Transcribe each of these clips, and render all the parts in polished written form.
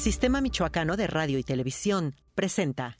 Sistema Michoacano de Radio y Televisión presenta.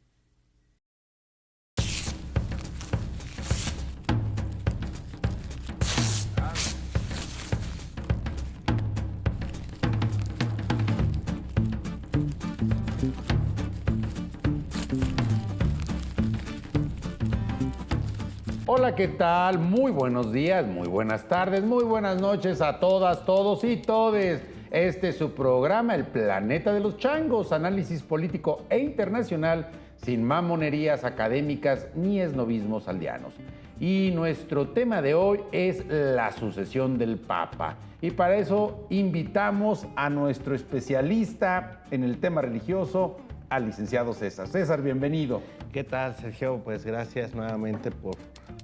Hola, ¿qué tal? Muy buenos días, muy buenas tardes, muy buenas noches a todas, todos y todes. Este es su programa, El Planeta de los Changos, análisis político e internacional sin mamonerías académicas ni esnovismos aldeanos. Y nuestro tema de hoy es la sucesión del Papa. Y para eso invitamos a nuestro especialista en el tema religioso, al licenciado César. César, bienvenido. ¿Qué tal, Sergio? Pues gracias nuevamente por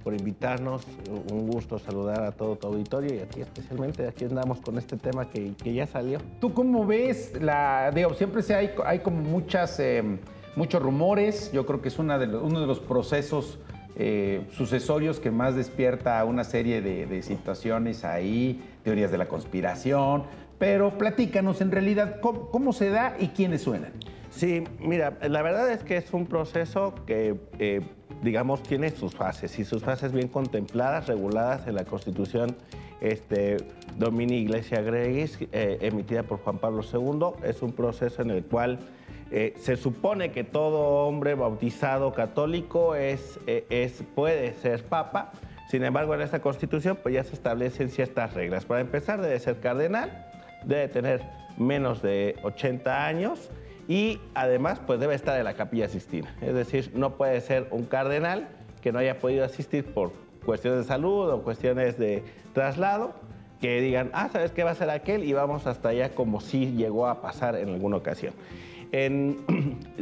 invitarnos. Un gusto saludar a todo tu auditorio y a ti especialmente. Aquí andamos con este tema que ya salió. ¿Tú cómo ves? Siempre hay como muchos rumores. Yo creo que es uno de los procesos sucesorios que más despierta una serie de situaciones ahí, teorías de la conspiración. Pero platícanos en realidad cómo se da y quiénes suenan. Sí, mira, la verdad es que es un proceso que, digamos, tiene sus fases y sus fases bien contempladas, reguladas en la Constitución Domini Iglesia Gregis, emitida por Juan Pablo II. Es un proceso en el cual se supone que todo hombre bautizado católico puede ser papa. Sin embargo, en esta Constitución pues ya se establecen ciertas reglas. Para empezar, debe ser cardenal, debe tener menos de 80 años, y además, pues debe estar en la Capilla Sixtina. Es decir, no puede ser un cardenal que no haya podido asistir por cuestiones de salud o cuestiones de traslado, que digan, ¿sabes qué va a ser aquel? Y vamos hasta allá, como sí llegó a pasar en alguna ocasión.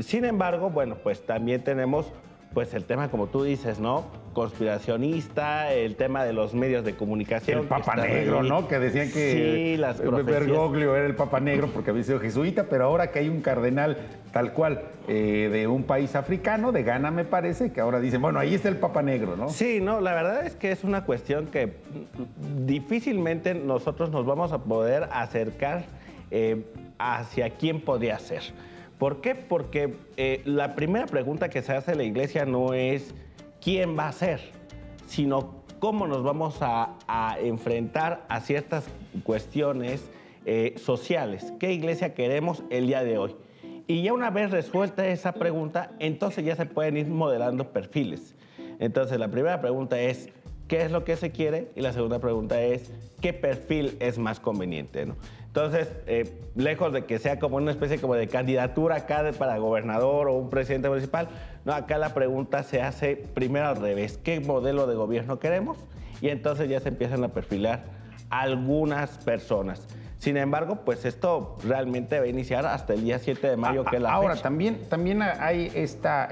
Sin embargo, bueno, pues también tenemos pues el tema, como tú dices, ¿no? Conspiracionista, el tema de los medios de comunicación. El Papa Negro, ¿no? Que decían que sí, las profecías. Bergoglio era el Papa Negro porque había sido jesuita, pero ahora que hay un cardenal tal cual de un país africano, de Ghana me parece, que ahora dicen, bueno, ahí está el Papa Negro, ¿no? Sí, no, la verdad es que es una cuestión que difícilmente nosotros nos vamos a poder acercar hacia quién podría ser. ¿Por qué? Porque la primera pregunta que se hace en la iglesia no es quién va a ser, sino cómo nos vamos a enfrentar a ciertas cuestiones sociales. ¿Qué iglesia queremos el día de hoy? Y ya una vez resuelta esa pregunta, entonces ya se pueden ir modelando perfiles. Entonces la primera pregunta es, ¿qué es lo que se quiere? Y la segunda pregunta es, ¿qué perfil es más conveniente, ¿no? Entonces, lejos de que sea como una especie como de candidatura acá para gobernador o un presidente municipal, no, acá la pregunta se hace primero al revés. ¿Qué modelo de gobierno queremos? Y entonces ya se empiezan a perfilar algunas personas. Sin embargo, pues esto realmente va a iniciar hasta el día 7 de mayo, que es la ahora, fecha. también hay esta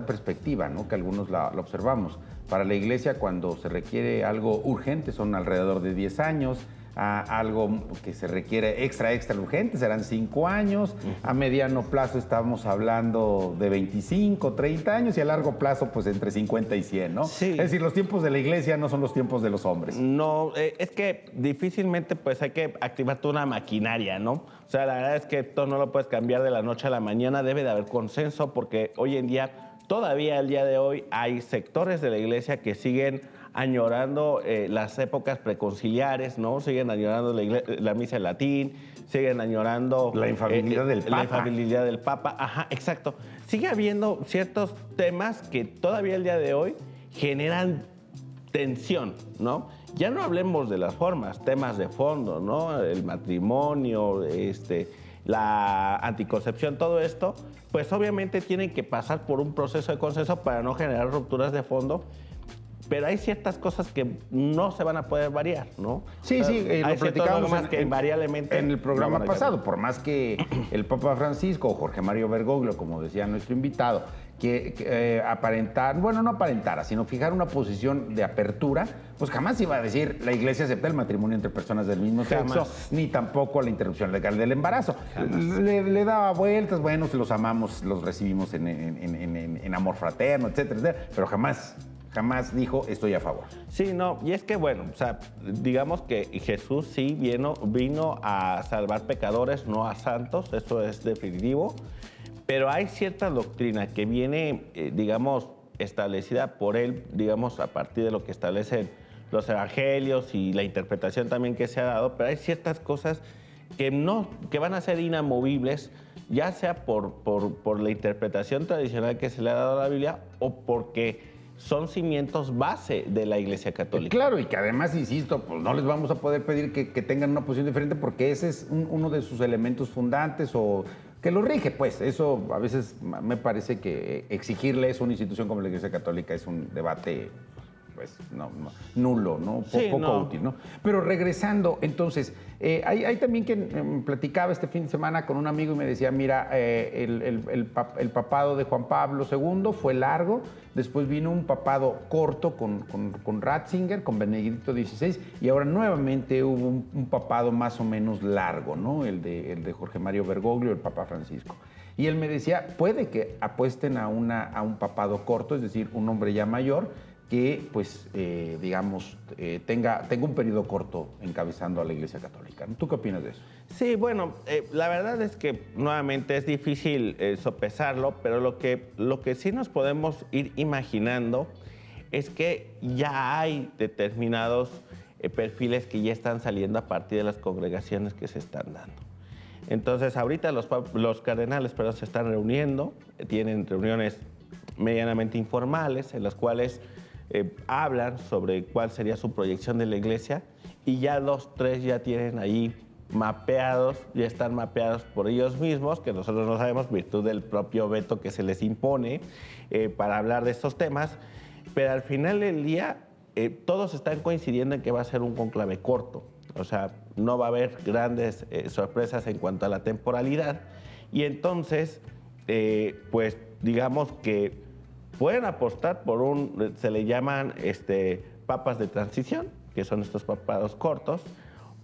perspectiva, ¿no? Que algunos la observamos. Para la iglesia, cuando se requiere algo urgente, son alrededor de 10 años. Algo que se requiere extra urgente, serán 5 años. A mediano plazo estamos hablando de 25, 30 años y a largo plazo pues entre 50 y 100, ¿no? Sí. Es decir, los tiempos de la iglesia no son los tiempos de los hombres. No, es que difícilmente pues hay que activar toda una maquinaria, ¿no? O sea, la verdad es que esto no lo puedes cambiar de la noche a la mañana, debe de haber consenso porque hoy en día, todavía el día de hoy, hay sectores de la iglesia que siguen añorando las épocas preconciliares, ¿no? Siguen añorando la misa en latín, siguen añorando la infalibilidad del Papa. La infalibilidad del Papa, ajá, exacto. Sigue habiendo ciertos temas que todavía el día de hoy generan tensión, ¿no? Ya no hablemos de las formas, temas de fondo, ¿no? El matrimonio, la anticoncepción, todo esto, pues obviamente tienen que pasar por un proceso de consenso para no generar rupturas de fondo. Pero hay ciertas cosas que no se van a poder variar, ¿no? Sí, lo platicamos que invariablemente en el programa pasado. Por más que el Papa Francisco o Jorge Mario Bergoglio, como decía nuestro invitado, que no aparentara, sino fijar una posición de apertura, pues jamás iba a decir la iglesia acepta el matrimonio entre personas del mismo sexo, ni tampoco la interrupción legal del embarazo. Le daba vueltas, bueno, los amamos, los recibimos en amor fraterno, etcétera, etcétera, pero jamás jamás dijo estoy a favor. Sí, no, y es que bueno, o sea, digamos que Jesús sí vino a salvar pecadores, no a santos, eso es definitivo, pero hay cierta doctrina que viene, digamos, establecida por él, digamos, a partir de lo que establecen los evangelios y la interpretación también que se ha dado, pero hay ciertas cosas que van a ser inamovibles, ya sea por la interpretación tradicional que se le ha dado a la Biblia o porque son cimientos base de la Iglesia Católica. Claro, y que además, insisto, pues no les vamos a poder pedir que tengan una posición diferente porque ese es uno de sus elementos fundantes o que lo rige, pues. Eso a veces me parece que exigirle eso a una institución como la Iglesia Católica es un debate pues nulo, ¿no? Poco útil, ¿no? Pero regresando, entonces, hay también que platicaba este fin de semana con un amigo y me decía, mira, el papado de Juan Pablo II fue largo, después vino un papado corto con Ratzinger, con Benedicto XVI, y ahora nuevamente hubo un papado más o menos largo, ¿no? El de Jorge Mario Bergoglio, el Papa Francisco. Y él me decía, puede que apuesten a un papado corto, es decir, un hombre ya mayor, que, pues, digamos, tenga un periodo corto encabezando a la Iglesia Católica. ¿Tú qué opinas de eso? Sí, bueno, la verdad es que nuevamente es difícil sopesarlo, pero lo que sí nos podemos ir imaginando es que ya hay determinados perfiles que ya están saliendo a partir de las congregaciones que se están dando. Entonces, ahorita los cardenales se están reuniendo, tienen reuniones medianamente informales en las cuales hablan sobre cuál sería su proyección de la Iglesia y ya 2, 3 ya tienen ahí ya están mapeados por ellos mismos, que nosotros no sabemos, virtud del propio veto que se les impone para hablar de estos temas, pero al final del día todos están coincidiendo en que va a ser un conclave corto, o sea, no va a haber grandes sorpresas en cuanto a la temporalidad y entonces, pues digamos que pueden apostar por se le llaman papas de transición, que son estos papados cortos,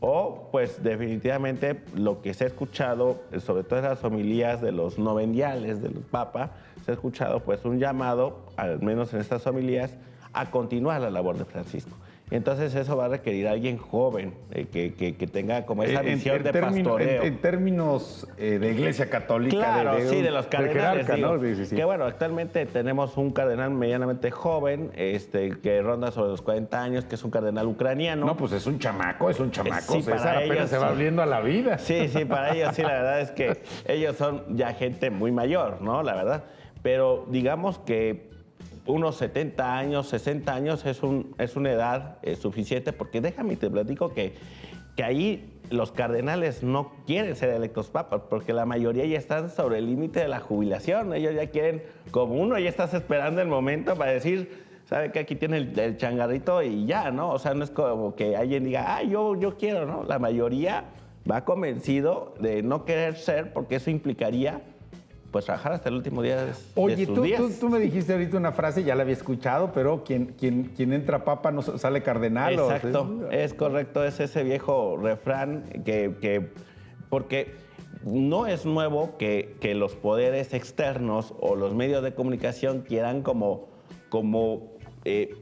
o pues definitivamente lo que se ha escuchado, sobre todo en las homilías de los novendiales del Papa, se ha escuchado pues un llamado, al menos en estas homilías, a continuar la labor de Francisco. Entonces eso va a requerir a alguien joven que tenga como esa visión de pastoreo. En términos de Iglesia Católica. Claro, de los cardenales. Jerarca, ¿no? Sí. Que bueno, actualmente tenemos un cardenal medianamente joven, que ronda sobre los 40 años, que es un cardenal ucraniano. No, pues es un chamaco. Sí, César apenas se va abriendo a la vida. Sí, para ellos sí, la verdad es que ellos son ya gente muy mayor, ¿no? La verdad. Pero digamos que unos 70 años, 60 años es una edad suficiente, porque déjame te platico que ahí los cardenales no quieren ser electos papas, porque la mayoría ya están sobre el límite de la jubilación. Ellos ya quieren, como uno ya estás esperando el momento para decir, sabe que aquí tiene el changarrito y ya, ¿no? O sea, no es como que alguien diga, yo quiero, ¿no? La mayoría va convencido de no querer ser, porque eso implicaría pues trabajar hasta el último día de sus días. Tú me dijiste ahorita una frase, ya la había escuchado, pero quien entra papa no sale cardenal. Exacto, es correcto, es ese viejo refrán porque no es nuevo que los poderes externos o los medios de comunicación quieran como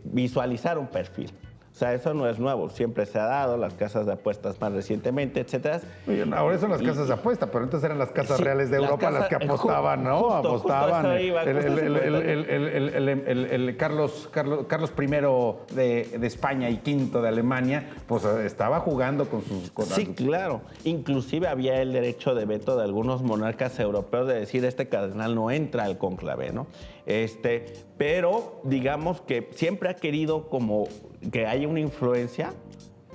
visualizar un perfil. O sea, eso no es nuevo, siempre se ha dado, las casas de apuestas más recientemente, etcétera. Ahora son las casas de apuestas, pero entonces eran las casas reales de Europa las que apostaban, ¿no? Apostaban. El Carlos I de España y V de Alemania, pues estaba jugando con sus... Sí, claro. Inclusive había el derecho de veto de algunos monarcas europeos de decir, este cardenal no entra al cónclave, ¿no? Pero digamos que siempre ha querido como que haya una influencia,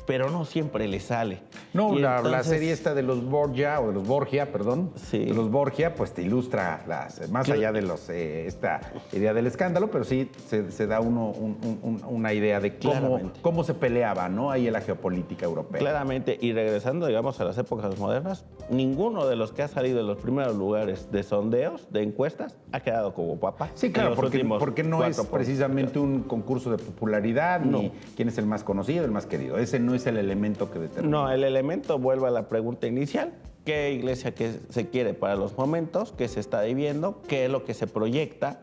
pero no siempre le sale. No, la serie esta de los Borgia, perdón, sí, de los Borgia, pues te ilustra más allá de esta idea del escándalo, pero sí se da una idea de cómo se peleaba, ¿no? Ahí en la geopolítica europea. Claramente, y regresando, digamos, a las épocas modernas, ninguno de los que ha salido en los primeros lugares de sondeos, de encuestas, ha quedado como papa. Sí, claro, porque no es precisamente un concurso de popularidad, ni quién es el más conocido, el más querido. Ese no es el elemento que determina. No, el elemento, vuelve a la pregunta inicial, ¿qué iglesia que se quiere para los momentos? ¿Qué se está viviendo? ¿Qué es lo que se proyecta?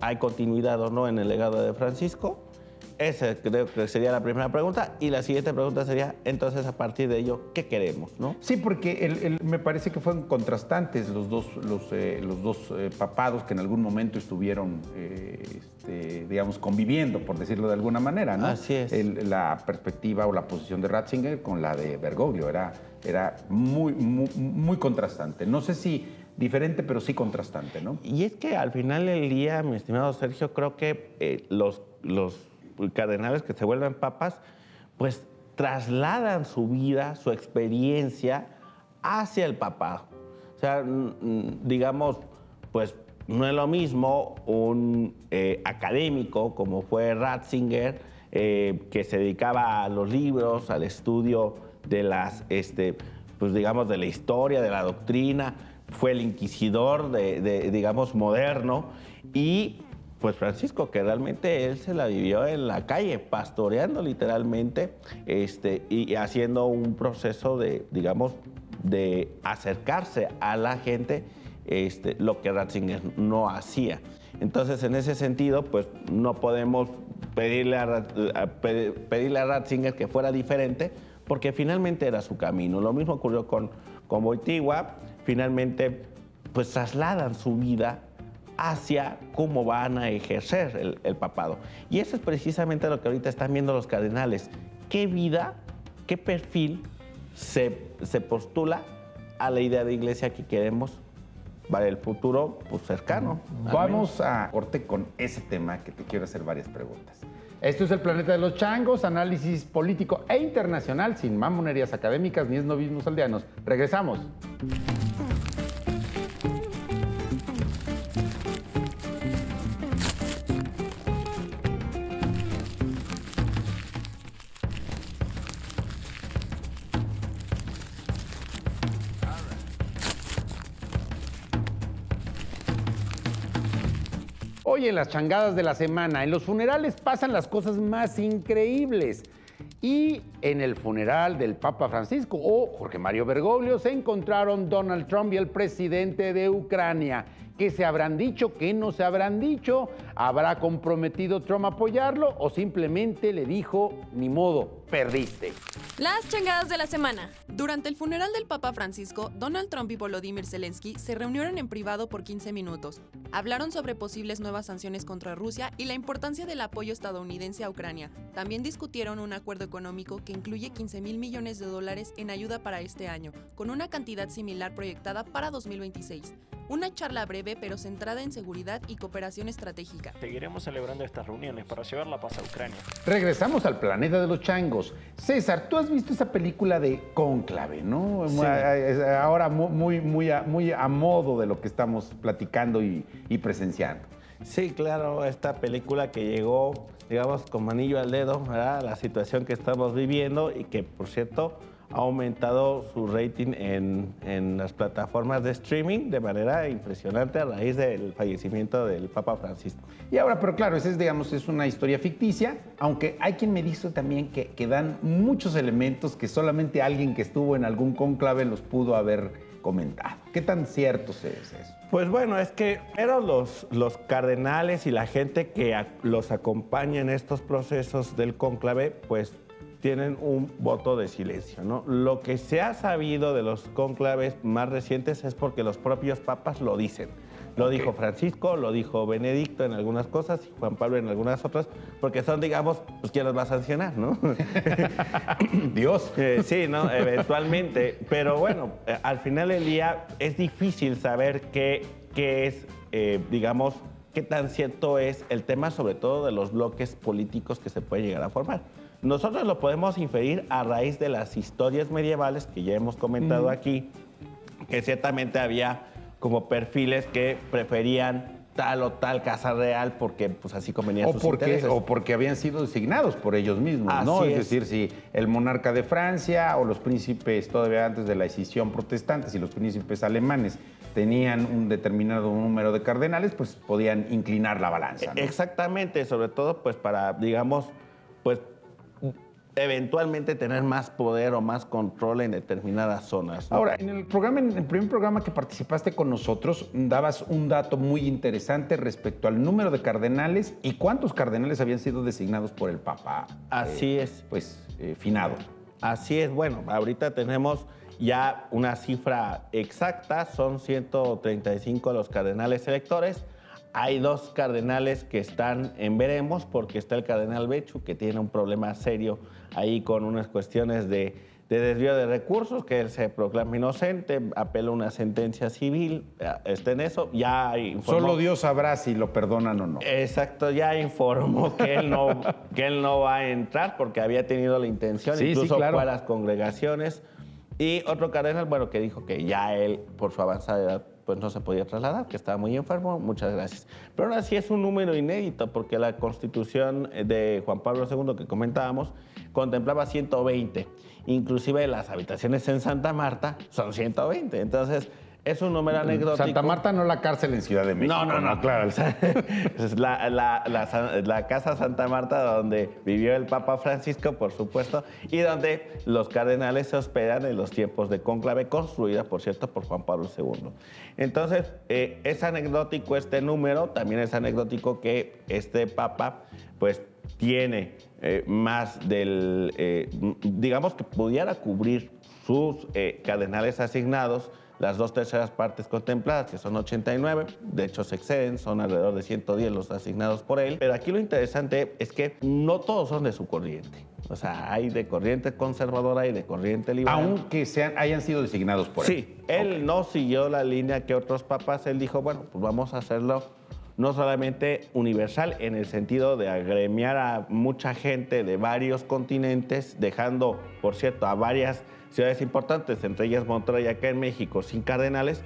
¿Hay continuidad o no en el legado de Francisco? esa creo que sería la primera pregunta. Y la siguiente pregunta sería, entonces, a partir de ello, ¿qué queremos, no? Sí, porque me parece que fueron contrastantes los dos papados que en algún momento estuvieron, digamos, conviviendo, por decirlo de alguna manera, ¿no? Así es. La perspectiva o la posición de Ratzinger con la de Bergoglio era muy contrastante. No sé si diferente, pero sí contrastante, ¿no? Y es que al final del día, mi estimado Sergio, creo que los cardenales que se vuelven papas, pues trasladan su vida, su experiencia hacia el papado. O sea, digamos, pues no es lo mismo un académico como fue Ratzinger, que se dedicaba a los libros, al estudio de las, pues digamos, de la historia, de la doctrina, fue el inquisidor digamos, moderno, y pues Francisco, que realmente él se la vivió en la calle, pastoreando literalmente, y haciendo un proceso de, digamos, de acercarse a la gente, lo que Ratzinger no hacía. Entonces, en ese sentido, pues no podemos pedirle a Ratzinger que fuera diferente, porque finalmente era su camino. Lo mismo ocurrió con Wojtyła. Finalmente, pues trasladan su vida hacia cómo van a ejercer el papado. Y eso es precisamente lo que ahorita están viendo los cardenales. ¿Qué vida, qué perfil se postula a la idea de iglesia que queremos para el futuro, pues, cercano? Vamos a corte con ese tema, que te quiero hacer varias preguntas. Esto es El Planeta de los Changos, análisis político e internacional, sin mamonerías académicas ni esnovismos aldeanos. Regresamos. Hoy en las changadas de la semana, en los funerales pasan las cosas más increíbles. Y en el funeral del Papa Francisco o Jorge Mario Bergoglio se encontraron Donald Trump y el presidente de Ucrania. ¿Qué se habrán dicho? ¿Qué no se habrán dicho? ¿Habrá comprometido Trump a apoyarlo o simplemente le dijo, ni modo, perdiste? Las changadas de la semana. Durante el funeral del Papa Francisco, Donald Trump y Volodymyr Zelensky se reunieron en privado por 15 minutos. Hablaron sobre posibles nuevas sanciones contra Rusia y la importancia del apoyo estadounidense a Ucrania. También discutieron un acuerdo económico que incluye $15,000 millones en ayuda para este año, con una cantidad similar proyectada para 2026. Una charla breve pero centrada en seguridad y cooperación estratégica. Seguiremos celebrando estas reuniones para llevar la paz a Ucrania. Regresamos al planeta de los changos. César, tú has visto esa película de Cónclave, ¿no? Sí. Ahora muy a modo de lo que estamos platicando y presenciando. Sí, claro, esta película que llegó, digamos, como anillo al dedo, ¿verdad? La situación que estamos viviendo y que, por cierto, ha aumentado su rating en las plataformas de streaming de manera impresionante a raíz del fallecimiento del Papa Francisco. Y ahora, pero claro, esa es, digamos, es una historia ficticia, aunque hay quien me dice también que dan muchos elementos que solamente alguien que estuvo en algún cónclave los pudo haber comentado. ¿Qué tan cierto es eso? Pues bueno, es que pero los cardenales y la gente que los acompaña en estos procesos del cónclave, pues tienen un voto de silencio, ¿no? Lo que se ha sabido de los cónclaves más recientes es porque los propios papas lo dicen. Lo dijo Francisco, lo dijo Benedicto en algunas cosas y Juan Pablo en algunas otras, porque son, digamos, pues quién los va a sancionar, ¿no? Dios. Sí, ¿no? Eventualmente. Pero bueno, al final del día es difícil saber qué es, digamos, qué tan cierto es el tema, sobre todo de los bloques políticos que se puede llegar a formar. Nosotros lo podemos inferir a raíz de las historias medievales que ya hemos comentado aquí, que ciertamente había como perfiles que preferían tal o tal casa real porque pues así convenía sus intereses. O porque habían sido designados por ellos mismos, ¿no? Es decir, si el monarca de Francia o los príncipes todavía antes de la escisión protestantes y los príncipes alemanes tenían un determinado número de cardenales, pues podían inclinar la balanza, ¿no? Exactamente, sobre todo pues para, digamos, pues eventualmente tener más poder o más control en determinadas zonas, ¿no? Ahora, en el primer programa que participaste con nosotros, dabas un dato muy interesante respecto al número de cardenales y cuántos cardenales habían sido designados por el Papa. Así es. Finado. Así es. Bueno, ahorita tenemos ya una cifra exacta, son 135 los cardenales electores. Hay 2 cardenales que están en veremos, porque está el cardenal Becciu, que tiene un problema serio ahí con unas cuestiones de desvío de recursos, que él se proclama inocente, apela a una sentencia civil, está en eso, ya informó. Solo Dios sabrá si lo perdonan o no. Exacto, ya informó que él no va a entrar porque había tenido la intención, incluso claro, fue a las congregaciones. Y otro cardenal, bueno, que dijo que ya él, por su avanzada edad, pues no se podía trasladar, que estaba muy enfermo, muchas gracias. Pero ahora sí es un número inédito, porque la Constitución de Juan Pablo II que comentábamos contemplaba 120. Inclusive las habitaciones en Santa Marta son 120. Entonces, es un número anecdótico. Santa Marta, no la cárcel en Ciudad de México. No, claro. Es la Casa Santa Marta, donde vivió el Papa Francisco, por supuesto, y donde los cardenales se hospedan en los tiempos de cónclave, construida, por cierto, por Juan Pablo II. Entonces, es anecdótico este número, también es anecdótico que este Papa, pues, tiene más del, digamos que pudiera cubrir sus cardenales asignados, las 2/3 partes contempladas, que son 89, de hecho se exceden, son alrededor de 110 los asignados por él. Pero aquí lo interesante es que no todos son de su corriente. O sea, hay de corriente conservadora y de corriente liberal. Aunque hayan sido designados por él. Sí, él no siguió la línea que otros papas. Él dijo, bueno, pues vamos a hacerlo no solamente universal, en el sentido de agremiar a mucha gente de varios continentes, dejando, por cierto, a varias ciudades importantes, entre ellas Monterrey, acá en México, sin cardenales,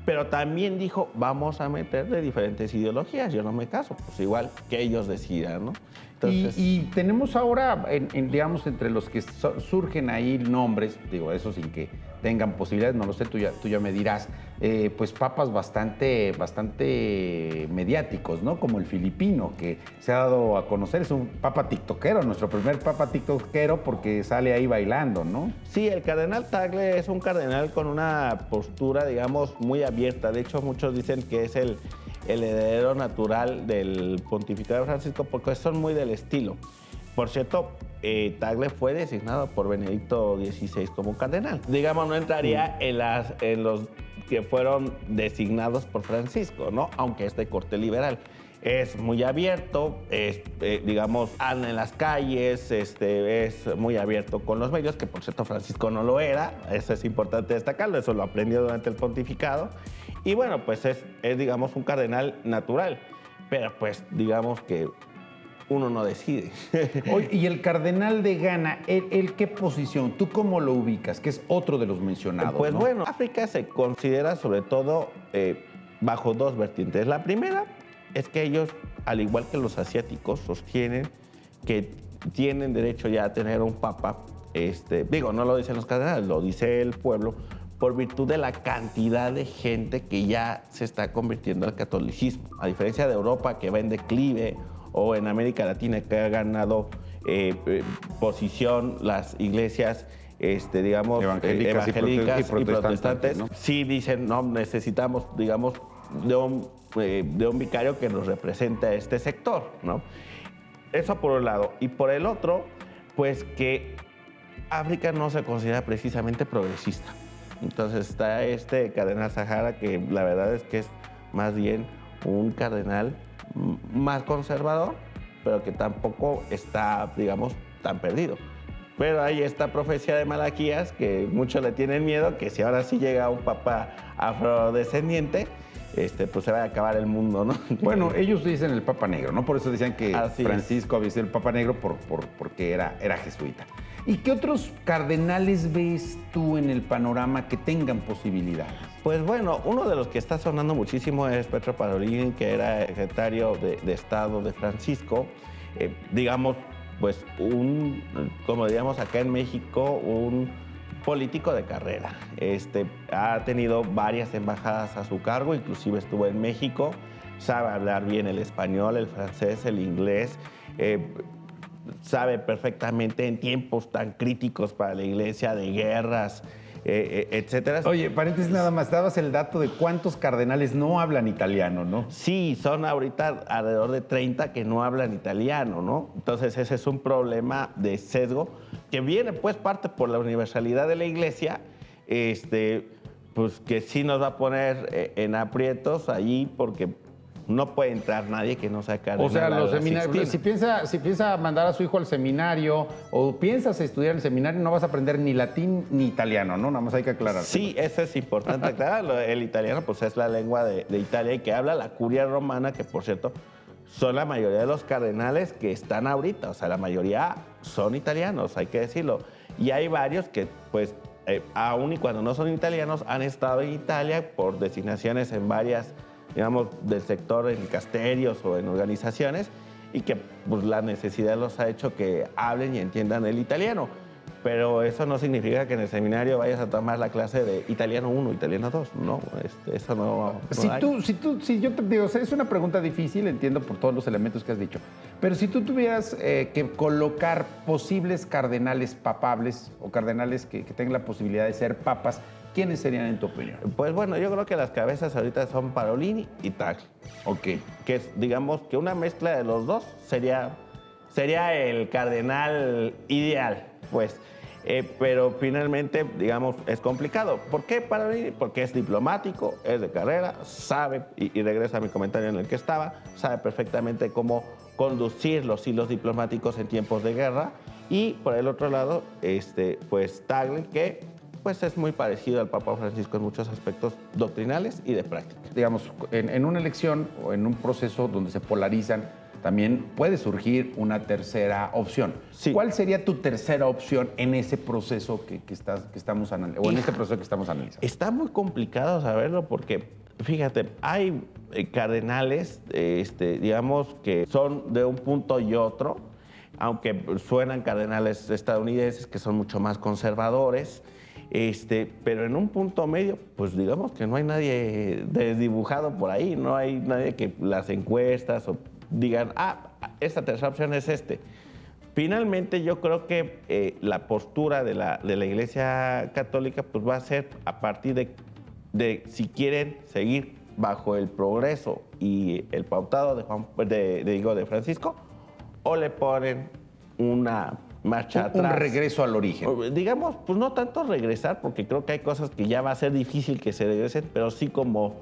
pero también dijo, vamos a meter de diferentes ideologías, yo no me caso, pues igual que ellos decidan, ¿no? Entonces, y tenemos ahora, digamos, entre los que surgen ahí nombres, digo, eso sin que tengan posibilidades, no lo sé, tú ya me dirás, pues papas bastante mediáticos, ¿no? Como el filipino, que se ha dado a conocer, es un papa tiktokero, nuestro primer papa tiktokero, porque sale ahí bailando, ¿no? Sí, el cardenal Tagle es un cardenal con una postura, digamos, muy abierta. De hecho, muchos dicen que es el heredero natural del pontificado de Francisco, porque son muy del estilo. Por cierto, Tagle fue designado por Benedicto XVI como cardenal. Digamos, no entraría en los que fueron designados por Francisco, ¿no? Aunque es de corte liberal. Es muy abierto, digamos, anda en las calles, es muy abierto con los medios, que por cierto Francisco no lo era, eso es importante destacarlo, eso lo aprendió durante el pontificado. Y bueno, pues es digamos, un cardenal natural, pero pues digamos que uno no decide. Oye, y el cardenal de Ghana, ¿él qué posición? ¿Tú cómo lo ubicas? Que es otro de los mencionados, Pues ¿no? bueno, África se considera sobre todo bajo 2 vertientes. La primera es que ellos, al igual que los asiáticos, sostienen que tienen derecho ya a tener un papa. Digo, no lo dicen los cardenales, lo dice el pueblo, por virtud de la cantidad de gente que ya se está convirtiendo al catolicismo. A diferencia de Europa, que va en declive, o en América Latina, que ha ganado posición las iglesias, digamos, evangélicas y protestantes, ¿no? Sí dicen, no, necesitamos, digamos, de un vicario que nos represente a este sector, ¿no? Eso por un lado. Y por el otro, pues que África no se considera precisamente progresista. Entonces está este cardenal Sahara, que la verdad es que es más bien un cardenal más conservador, pero que tampoco está, digamos, tan perdido. Pero hay esta profecía de Malaquías, que muchos le tienen miedo, que si ahora sí llega un papa afrodescendiente, pues se va a acabar el mundo, ¿no? Bueno, ellos dicen el Papa Negro, ¿no? Por eso decían que Así Francisco había sido el Papa Negro porque era jesuita. ¿Y qué otros cardenales ves tú en el panorama que tengan posibilidades? Pues bueno, uno de los que está sonando muchísimo es Pietro Parolin, que era secretario de Estado de Francisco. Digamos, pues como diríamos acá en México, un político de carrera. Ha tenido varias embajadas a su cargo, inclusive estuvo en México, sabe hablar bien el español, el francés, el inglés. sabe perfectamente en tiempos tan críticos para la Iglesia, de guerras, etcétera. Oye, paréntesis nada más, dabas el dato de cuántos cardenales no hablan italiano, ¿no? Sí, son ahorita alrededor de 30 que no hablan italiano, ¿no? Entonces ese es un problema de sesgo que viene pues parte por la universalidad de la Iglesia, pues que sí nos va a poner en aprietos allí porque no puede entrar nadie que no sea cardenal. O sea, los a la seminarios, Sixtina. si piensa mandar a su hijo al seminario o piensas estudiar en el seminario, no vas a aprender ni latín ni italiano, ¿no? Nada más hay que aclarar. Sí, eso es importante aclararlo. El italiano pues es la lengua de Italia y que habla la curia romana, que por cierto son la mayoría de los cardenales que están ahorita. O sea, la mayoría son italianos, hay que decirlo. Y hay varios que pues aún y cuando no son italianos han estado en Italia por designaciones en varias, digamos, del sector en dicasterios o en organizaciones y que pues, la necesidad los ha hecho que hablen y entiendan el italiano. Pero eso no significa que en el seminario vayas a tomar la clase de italiano 1, italiano 2. No, eso no Si yo te digo, o sea, es una pregunta difícil, entiendo por todos los elementos que has dicho, pero si tú tuvieras que colocar posibles cardenales papables o cardenales que tengan la posibilidad de ser papas, ¿quiénes serían en tu opinión? Pues bueno, yo creo que las cabezas ahorita son Parolin y Tagle. Ok. Que es, digamos, que una mezcla de los dos sería el cardenal ideal, pues. Pero finalmente, digamos, es complicado. ¿Por qué Parolin? Porque es diplomático, es de carrera, sabe, y regresa a mi comentario en el que estaba, sabe perfectamente cómo conducir los hilos diplomáticos en tiempos de guerra. Y por el otro lado, pues Tagle, que pues es muy parecido al Papa Francisco en muchos aspectos doctrinales y de práctica. Digamos, en una elección o en un proceso donde se polarizan, también puede surgir una tercera opción. Sí. ¿Cuál sería tu tercera opción en ese proceso que estamos analizando, o en este proceso que estamos analizando? Está muy complicado saberlo porque, fíjate, hay cardenales, digamos, que son de un punto y otro, aunque suenan cardenales estadounidenses que son mucho más conservadores, pero en un punto medio, pues digamos que no hay nadie desdibujado por ahí, no hay nadie que las encuestas o digan, esta tercera opción es Finalmente, yo creo que la postura de la Iglesia Católica pues va a ser a partir de si quieren seguir bajo el progreso y el pautado de Francisco, o le ponen una marcha atrás. Un regreso al origen. Digamos, pues no tanto regresar, porque creo que hay cosas que ya va a ser difícil que se regresen, pero sí como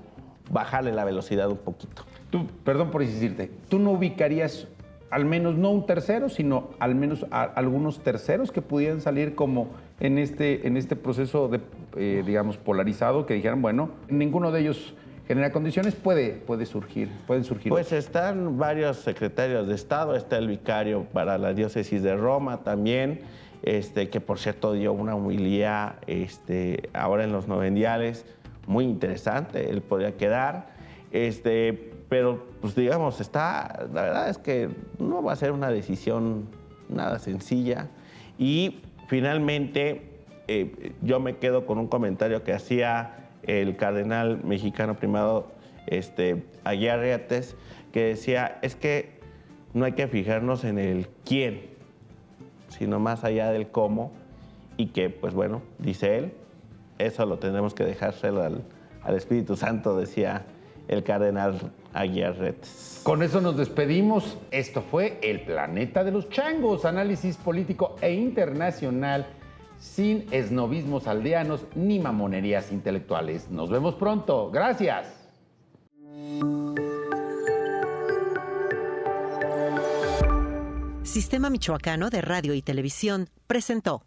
bajarle la velocidad un poquito. Tú, perdón por insistirte, ¿tú no ubicarías al menos no un tercero, sino al menos algunos terceros que pudieran salir como en este proceso de, digamos, polarizado, que dijeran, bueno, ninguno de ellos genera condiciones, pueden surgir? Pues están varios secretarios de Estado, está el vicario para la diócesis de Roma también, que por cierto dio una homilía ahora en los novendiales, muy interesante, él podría quedar, pero pues digamos, la verdad es que no va a ser una decisión nada sencilla. Y finalmente yo me quedo con un comentario que hacía el cardenal mexicano primado Aguiar Retes, que decía, es que no hay que fijarnos en el quién, sino más allá del cómo, y que pues bueno, dice él, eso lo tendremos que dejárselo al Espíritu Santo, decía el cardenal Aguiar Retes. Con eso nos despedimos. Esto fue El Planeta de los Changos, análisis político e internacional sin esnobismos aldeanos ni mamonerías intelectuales. Nos vemos pronto. Gracias. Sistema Michoacano de Radio y Televisión presentó